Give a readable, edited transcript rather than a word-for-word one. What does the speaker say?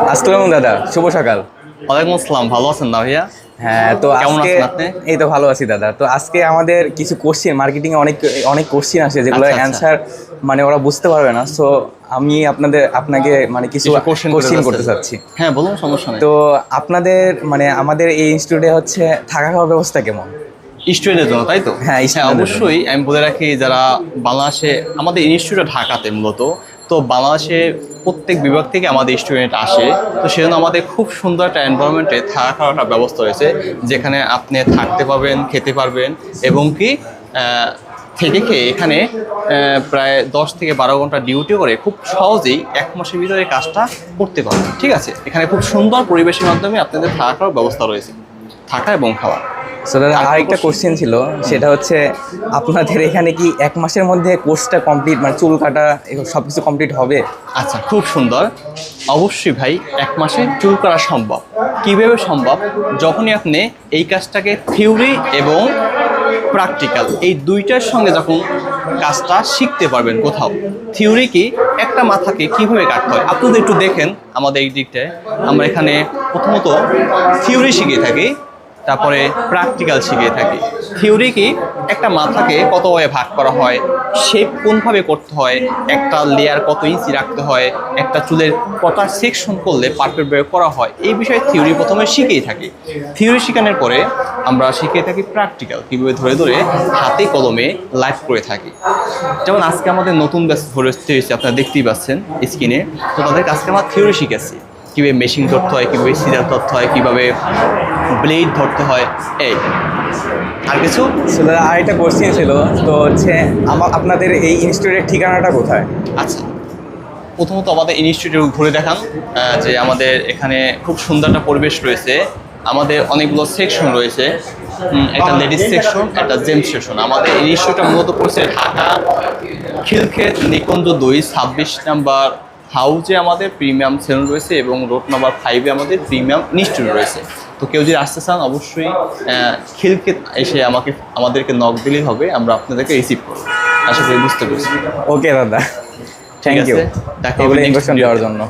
আসসালামু দাদা, শুভ সকাল। ওয়ালাইকুম আসসালাম। ভালো আছেন না ভাইয়া? হ্যাঁ, তো কেমন আজকে আছেন আপনি? এই তো ভালো আছি দাদা। তো আজকে আমাদের কিছু কোশ্চেন, মার্কেটিং এ অনেক অনেক কোশ্চেন আসে যেগুলো আচ্ছা, আচ্ছা। অ্যান্সার মানে ওরা বুঝতে পারবে না। সো আমি আপনাকে মানে কিছু কিছু কোশ্চেন কোশ্চেন করতে যাচ্ছেন। চাচ্ছি। হ্যাঁ, বলুন, সমস্যা নেই। তো আপনাদের মানে আমাদের এই ইনস্টিটিউটে হচ্ছে থাকা খাওয়ার ব্যবস্থা কেমন? স্টুডেন্টের জন্য, তাই তো? হ্যাঁ, হ্যাঁ, স্টুডেন্টদের জন্য। অবশ্যই আমি বলে রাখি, যারা বাংলাদেশে, আমাদের ইনস্টিটিউট ঢাকাতে মূলত, তো বাংলাদেশে প্রত্যেক বিভাগ থেকে আমাদের স্টুডেন্ট আসে। তো সেজন্য আমাদের খুব সুন্দর একটা এনভায়রনমেন্টে থাকা খাওয়ার ব্যবস্থা রয়েছে, যেখানে আপনি থাকতে পারবেন, খেতে পারবেন, এবং কি থেকে খেয়ে এখানে প্রায় 10 থেকে 12 ঘন্টা ডিউটি করে খুব সহজেই 1 মাসের ভিতরে কাজটা করতে পারবেন। ঠিক আছে, এখানে খুব সুন্দর পরিবেশের মাধ্যমে আপনাদের থাকা খাওয়ার ব্যবস্থা রয়েছে, থাকা এবং খাওয়া। সো দাদা, আরেকটা কোশ্চেন ছিল, সেটা হচ্ছে আপনাদের এখানে কি 1 মাসের মধ্যে কোর্সটা কমপ্লিট, মানে চুল কাটা সব কিছু কমপ্লিট হবে? আচ্ছা, খুব সুন্দর। অবশ্যই ভাই, 1 মাসে চুল করা সম্ভব। কীভাবে সম্ভব? যখনই আপনি এই কাজটাকে থিওরি এবং প্র্যাকটিক্যাল এই দুইটার সঙ্গে যখন কাজটা শিখতে পারবেন। কোথাও থিওরি কি, একটা মাথাকে কীভাবে কাটতে হয়, আপনি যদি একটু দেখেন আমাদের এই দিকটায়, আমরা এখানে প্রথমত থিওরি শিখিয়ে থাকি, তারপরে প্র্যাকটিক্যাল শিখিয়ে থাকি। থিওরি কি, একটা মাথাকে কত ওয়ে ভাগ করা হয়, শেপ কোনভাবে করতে হয়, একটা লেয়ার কত ইঞ্চি রাখতে হয়, একটা চুলের কটা সেকশন করলে পারফেক্ট বের করা হয়, এই বিষয়ে থিওরি প্রথমে শিখিয়ে থাকি। থিওরি শেখানোর পরে আমরা শিখিয়ে থাকি প্র্যাকটিক্যাল, কীভাবে ধরে ধরে হাতে কলমে লাইভ করে থাকি। যেমন আজকে আমাদের নতুন ব্যাচ ভর্তি হয়েছে, আপনারা দেখতেই পাচ্ছেন স্ক্রিনে। তো তাদেরকে আজকে আমরা থিওরি শিখেছি, কীভাবে মেশিন ধরতে হয়, কীভাবে সিজার ধরতে হয়, কীভাবে ব্লেড ধরতে হয়। এই আর কিছু দাদা, আরেকটা কোশ্চেন ছিল, তো হচ্ছে আপনাদের এই ইনস্টিটিউটের ঠিকানাটা কোথায়? আচ্ছা, প্রথমত আমাদের ইনস্টিটিউট ঘুরে দেখান, যে আমাদের এখানে খুব সুন্দর একটা পরিবেশ রয়েছে। আমাদের অনেকগুলো সেকশন রয়েছে, একটা লেডিস সেকশন, একটা জেন্টস সেকশন। আমাদের ইনস্টিটিউটটা মূলত পড়ছে ঢাকা খিলক্ষেত নিকুঞ্জ 2 26 নাম্বার হাউজে আমাদের প্রিমিয়াম সেলুন রয়েছে, এবং রোড নাম্বার 5-এ আমাদের প্রিমিয়াম ইনস্টিটিউট রয়েছে। তো কেউ যদি আসতে চান, অবশ্যই খিলক্ষেত এসে আমাদেরকে নক দিলেই হবে, আমরা আপনাদেরকে রিসিভ করবো। আশা করি বুঝতে পেরেছি। ওকে দাদা, থ্যাংক ইউ দেখা হবে এগুলো next ইনফরমেশন video দেওয়ার তে। জন্য।